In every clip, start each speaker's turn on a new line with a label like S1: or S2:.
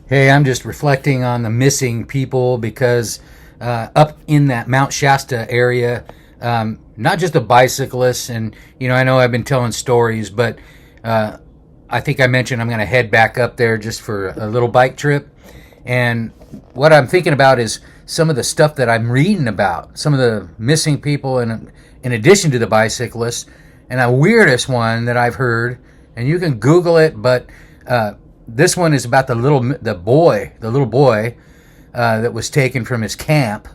S1: Hey, I'm just reflecting on the missing people because up in that Mount Shasta area, not just the bicyclists, and I know I've been telling stories, but uh, I think I mentioned I'm going to head back up there just for a little bike trip. And what I'm thinking about is some of the stuff that I'm reading about, some of the missing people, in addition to the bicyclists. And the weirdest one that I've heard, and you can Google it, but this one is about the little boy that was taken from his camp.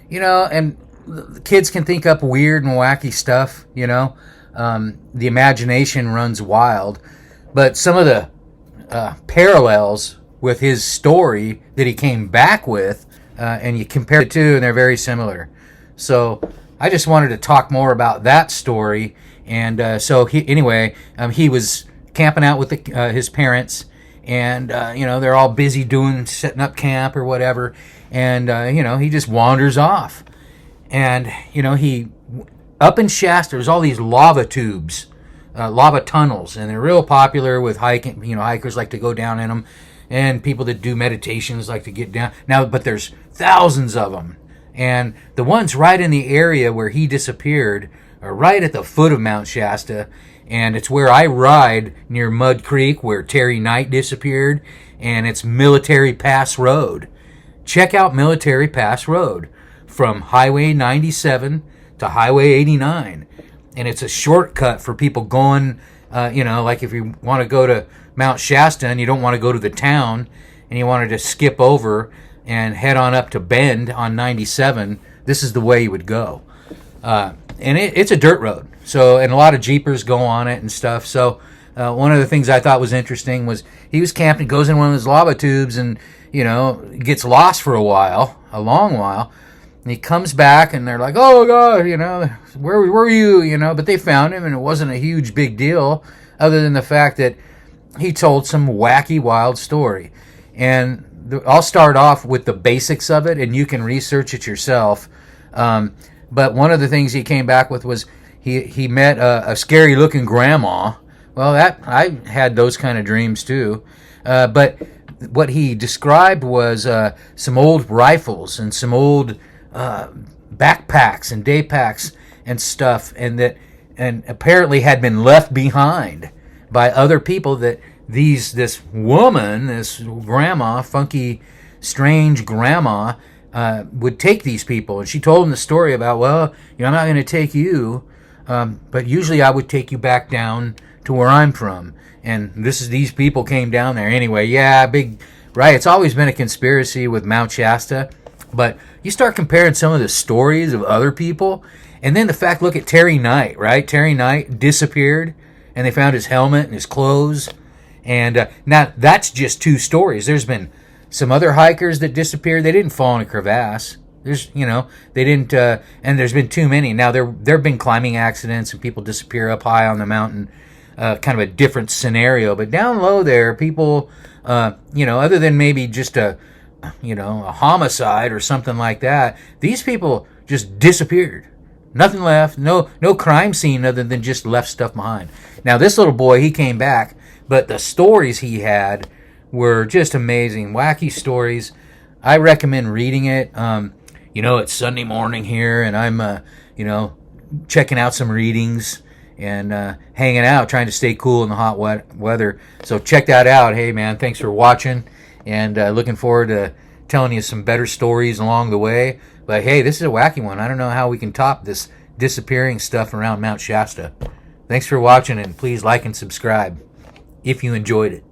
S1: And the kids can think up weird and wacky stuff. The imagination runs wild, but some of the parallels with his story that he came back with, and you compare the two, and they're very similar. So I just wanted to talk more about that story. And so he was camping out with his parents, and they're all busy setting up camp or whatever, and he just wanders off, and he up in Shasta there's all these lava tubes, lava tunnels, and they're real popular with hiking. Hikers like to go down in them, and people that do meditations like to get down now, but there's thousands of them. And the ones right in the area where he disappeared are right at the foot of Mount Shasta, and it's where I ride near Mud Creek, where Terry Knight disappeared, and it's Military Pass Road. Check out Military Pass Road from Highway 97 to Highway 89, and it's a shortcut for people going, like if you want to go to Mount Shasta and you don't want to go to the town, and you want to just skip over and head on up to Bend on 97, this is the way you would go. And it's a dirt road, and a lot of Jeepers go on it and stuff. So one of the things I thought was interesting was he was camping, goes in one of those lava tubes, and gets lost for a long while. And he comes back, and they're like, "Oh God, where were you?" But they found him, and it wasn't a huge big deal, other than the fact that he told some wacky, wild story. And I'll start off with the basics of it, and you can research it yourself. But one of the things he came back with was he met a scary looking grandma. Well, I had those kind of dreams too. But what he described was some old rifles and some old backpacks and day packs and stuff, and apparently had been left behind by other people, that this woman, this grandma, funky, strange grandma, would take these people. And she told him the story about, I'm not going to take you, but usually I would take you back down to where I'm from. And these people came down there anyway. Yeah, right. It's always been a conspiracy with Mount Shasta, but you start comparing some of the stories of other people, and then the fact, look at Terry Knight, right? Terry Knight disappeared, and they found his helmet and his clothes. And now that's just two stories. There's been some other hikers that disappeared. They didn't fall in a crevasse. They didn't, and there's been too many. Now there have been climbing accidents and people disappear up high on the mountain, kind of a different scenario. But down low there, people, other than maybe just a homicide or something like that, these people just disappeared. Nothing left. No crime scene other than just left stuff behind. Now this little boy, he came back, but the stories he had were just amazing, wacky stories. I recommend reading it. It's Sunday morning here, and I'm, checking out some readings and hanging out, trying to stay cool in the hot weather. So check that out. Hey, man, thanks for watching, and looking forward to telling you some better stories along the way. But hey, this is a wacky one. I don't know how we can top this disappearing stuff around Mount Shasta. Thanks for watching, and please like and subscribe if you enjoyed it.